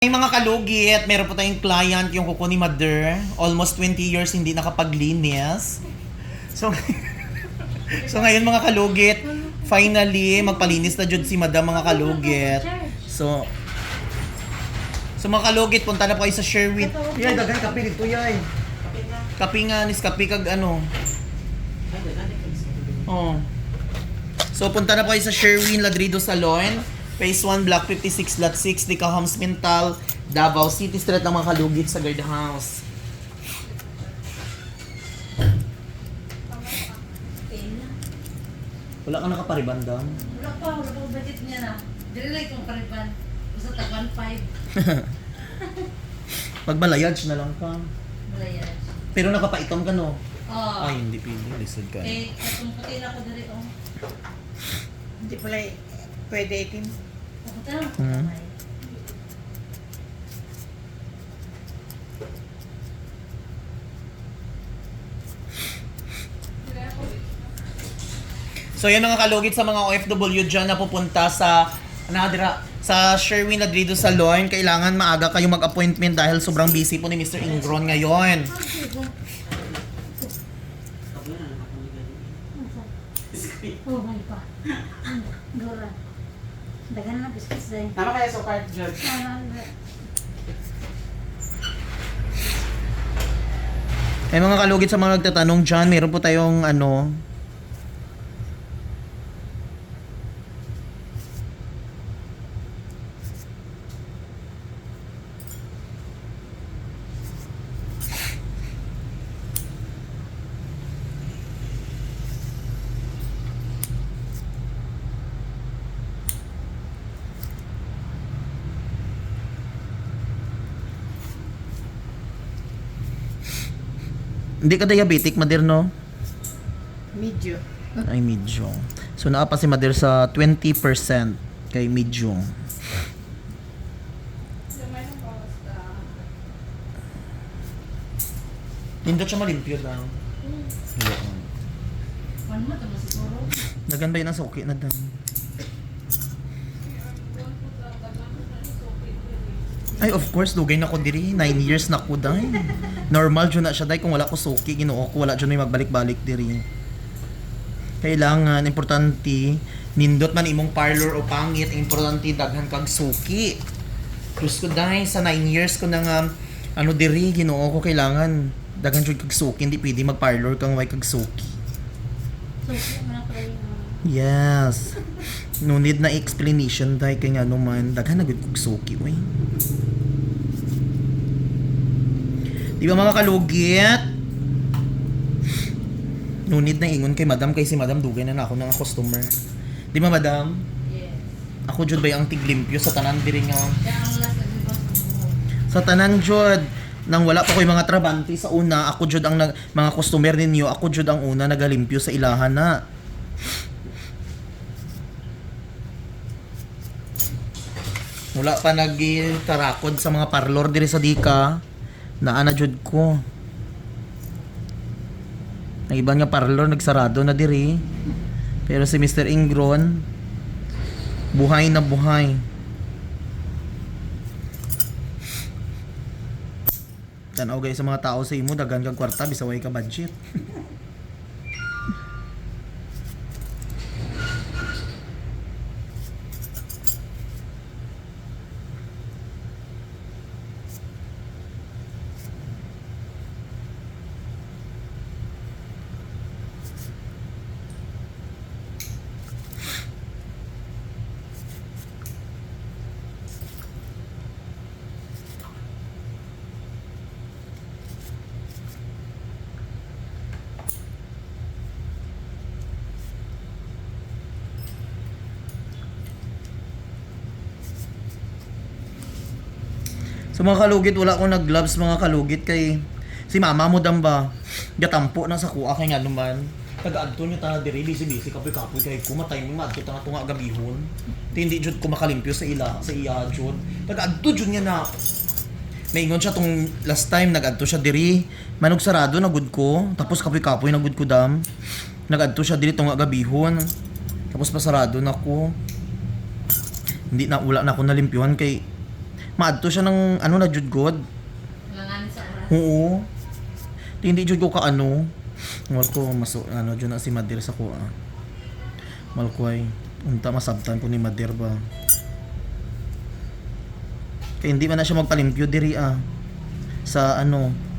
May mga kalugit, meron po tayong client, yung kuko ni Mother. Almost 20 years hindi nakapaglinis. So, so ngayon mga kalugit, finally, magpalinis na jud si Madam mga kalugit. So mga kalugit, punta na po kayo sa Sherwin. Yay, daghan kape dito, yay. Kape nga, kape kag ano. Oh. So punta na po kayo sa Sherwin Ladrido Salon. Phase 1, Block 56, Lot 6, Dicahams Mental, Davao City Street ang mga kalugit sa guard house. Wala ka nakaparibandam? Wala pa budget niya na. Dili lang kung pariban. Basta tag 1.5. Pagbalayage na lang ka. Malayas. Pero nakapaitom ka no? Oh. Ay, hindi pili. Lisod ka. Eh, katong puti na ako diri oh. Hindi pala pwede itim. Puti na. Hmm. So yan mga kalugit sa mga OFW dyan na pupunta sa sa Sherwin Ladrido Salon, kailangan maaga kayo mag-appointment dahil sobrang busy po ni Mr. Ingron ngayon. Oh my pa. Dora. Dagan na biscuits day. Tama kaya sa card, Jud? Eh mga kalugit sa mga nagtatanong dyan, meron po tayong ano, hindi ka diabetic, Madir, no? Medyo. Ay, medyo. So, naapa si Madir sa 20% kay medyo. Nindot siya malimpyo lang. Yun. Ano mo tama siguro? Dagan ba yun ang suki na dam? Ay, of course, dugay na ko diri. 9 years na ko dahil. Normal dyan na siya dahil kung wala ko suki, ginoo ko, wala dyan may magbalik-balik diri. Kailangan, importante, nindot man imong parlor o pangit, importante, daghan kag suki. Plus ko dahil sa 9 years ko na nga, ano diri, ginoo ko, kailangan, daghan dyan kag suki, hindi pwede mag-parlor kang way kag suki. So, man ako rin. Yes. No need na explanation dahil kaya nga naman, daghan na gud kog suki, wey. Di ba mga kalugit? No need na ingon kay madam, kay si madam dugay na ako ng customer. Di ba madam? Yes. Ako jud ba ang tiglimpyo sa tanan diri nga. Kaya ang last na din pa sa Sa tanan jud nang wala pa ko'y mga trabante sa una, ako jud ang mga customer ninyo, ako jud ang una nagalimpyo sa ilahan na. Wala pa nagtarakod sa mga parlor diri sa Dika. Naana jud ko. Ang iba nga parlor nagsarado na diri. Pero si Mr. Ingron buhay na buhay. Tanaw guys sa mga tao sa imo daghan kag kwarta bisag way ka budget. So mga kalugit, wala akong nag-gloves mga kalugit kay si mama mo dam ba gatampo na sa kuha kay nga naman taga-adto niyo ta diri busy kapoy kay kumatay mo madto ta tunga gabihon. Hindi jud ko makalimpyo sa iya jud. Taga-adto jud niya na maingon siya tong last time nag-adto siya diri manog sarado na gud ko tapos kapoy na gud ko dam. Nag-adto siya diri tunga gabihon. Tapos pasarado na ko. Hindi na wala na ako nalimpyuhan kay Maadto siya ng ano na jud god. Langanin sa oras. Oo. Hindi jud ko ka ano. Mal ko maso ano jud na si Madir sa kuha. Mal ko ay unta masabtan ko ni Madir ba. Kaya hindi man na siya magpalimpyo diri sa ano.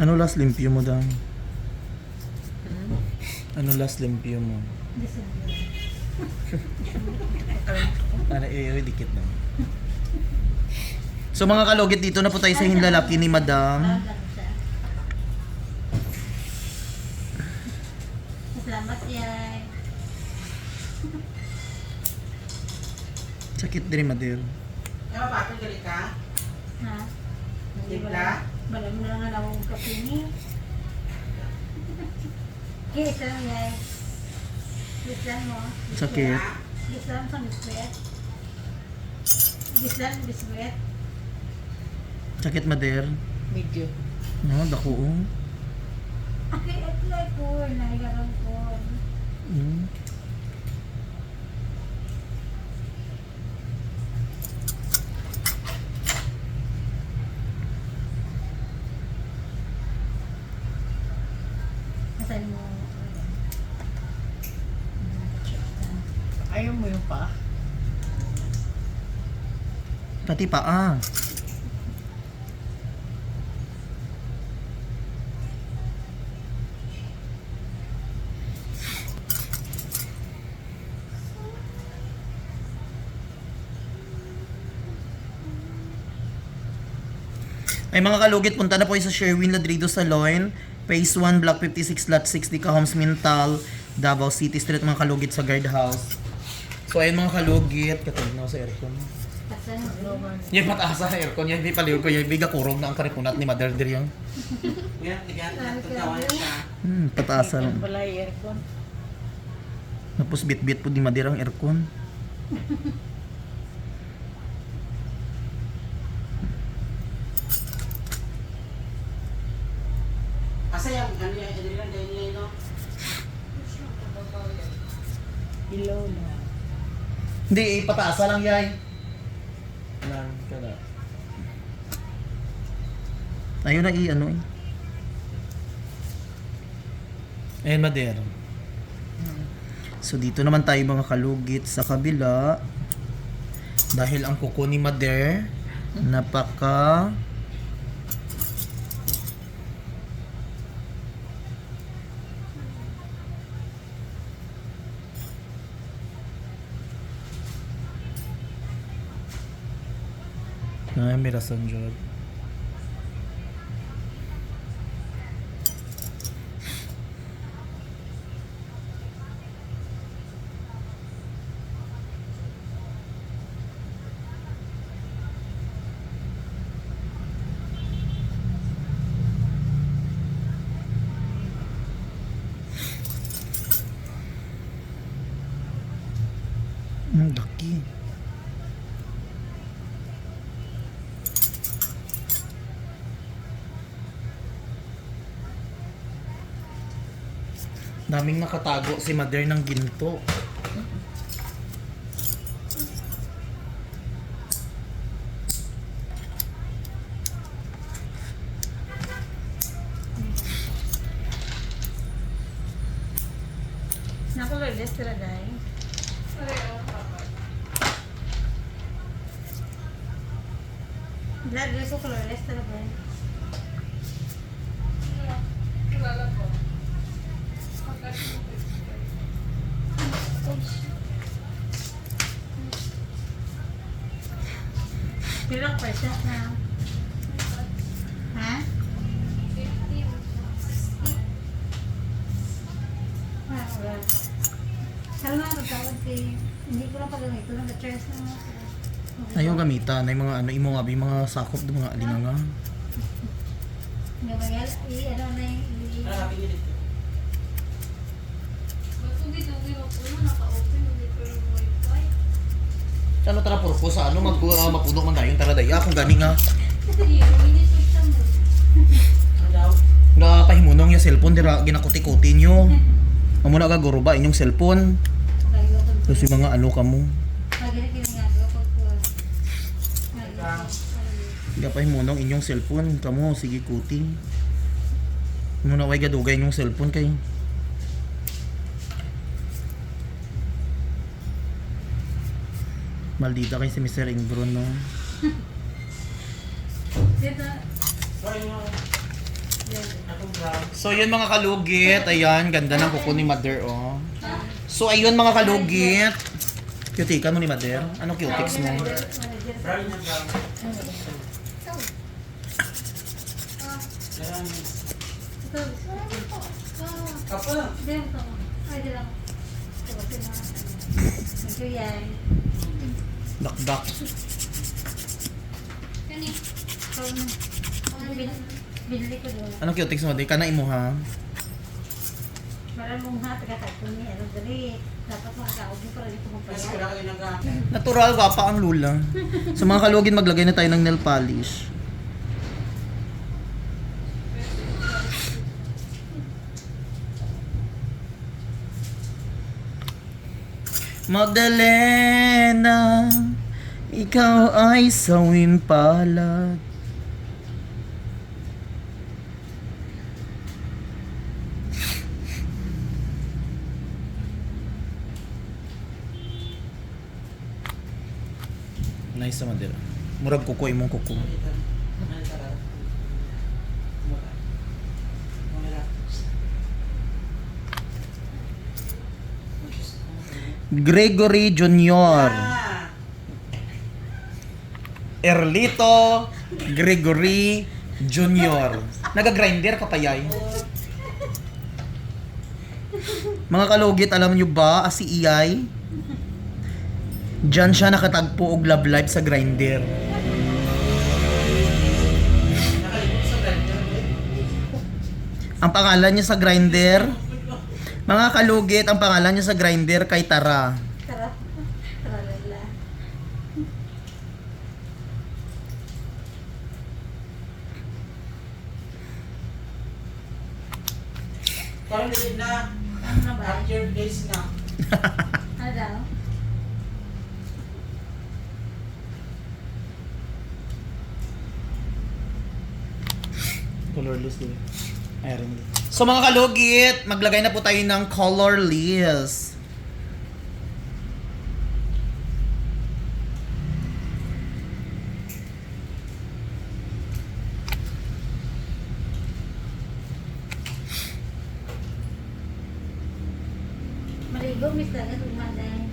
Ano last limpyo mo daw? Ano last limpyo mo? Para dikit na. So mga kalugit, dito na po tayo sa hinlalaki ni Madam. Salamat yay. Sakit din Madir. Ano pa, ito gali ka? Ha? Timpla? Balam mo lang nga akong kape niya. Kisa lang yay. Gislan mo. Sakit. Gislan sa biswet. Gislan biswet. Sakit Madir. Medyo. No, dako. Okay, apply po. Nahigaran po. Mm. Nasaan mo? Ayaw mo yung pa? Pati pa Ay mga kalugit, punta na po kayo sa Sherwin Ladrido Salon, Phase 1, Block 56, Lot 60, Cahoms, Mintal, Davao City Street, mga kalugit sa guardhouse. So ayun mga kalugit, katulad na ako sa aircon. Saan mo? Global. Yung mataas sa aircon, yung paliw ko, yung biga kurog na ang karipunat ni Mother Dear yung. Yan, tigaan na. Tatawa siya. Pataasa lang. Yan pala yung aircon. Tapos bit-bit po di Madir ang aircon. Asa yung ano yung adilan dahil nila no? Below na. Hindi, pataasa lang yay. Lang, kada. Ayun na ano eh. Ayun Madir. So dito naman tayo mga kalugit sa kabila. Dahil ang kuko ni Mader napaka may rason dyan. Laki. Daming nakatago si Mother ng ginto. Nakuloy sila dahil. Blood gusto ko colorless talaga. Pirang percent na. Ha? 50. Wala. Ano nga nagtawag kay, hindi ko lang pagamit. Ito lang ka-charge na mga. Ayaw gamitan, ay mga ano, imo nga, bi, mga sakop, do mga alinganga. Nga ba yan? Ano na yung... Ah, pinilit ko. Ano tara purpose sa ano, mapuno man dayon tara daya, kung gani nga. Ano daw? Nga pahimunong yung cellphone, dira ginakuti-kuti nyo. Amo na gaguro ba inyong cellphone? Kasi mga ano ka mo. Nga pahimunong inyong cellphone, kamo, sige kuti. Amo na way gadugay inyong cellphone kay. Maldita kay si Mr. Ingron, no? Sorry mo. Akong brown. So yun mga kalugit, ayan, ganda ng kuko ni Mother, oh. So ayun mga kalugit. Cutica mo ni Mother? Anong cutics mo? Brown na brown. Kailangan Kapal. Dakdak. Binili ko doon. Anong cutics mo? Di ka na imo ha? Para mong hati ka tayo ni ano dali. Dapat makakaog mo para dito mong Mas payat. wala kayo nag Natural, gwapa ang lula. Sa mga kalugin, maglagay na tayo ng nail polish. Magdalena, ikaw ay sawin palad. Nice naman dira. Murag kuko imong kuko. Gregory Jr. Erlito Gregory Jr. Naga-grinder ka pa yay. Mga kalugit, alam nyo ba, si Iyay? Diyan siya nakatagpo og love life sa grinder. Ang pangalan niya sa grinder, mga kalugit, ang pangalan niya sa grinder kay Tara. Tara. Tara lala. Parang nilid na. Ano na ba? At your place na. Ano daw? Colorless din. Iron din. So mga kalugit, maglagay na po tayo ng colorless. Maligo, miss lang ito umaday.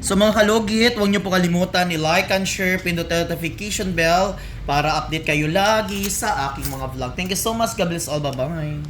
So mga kalugit, huwag niyo po kalimutan i-like and share, pindot ang notification bell para update kayo lagi sa aking mga vlog. Thank you so much. God bless all. Bye-bye.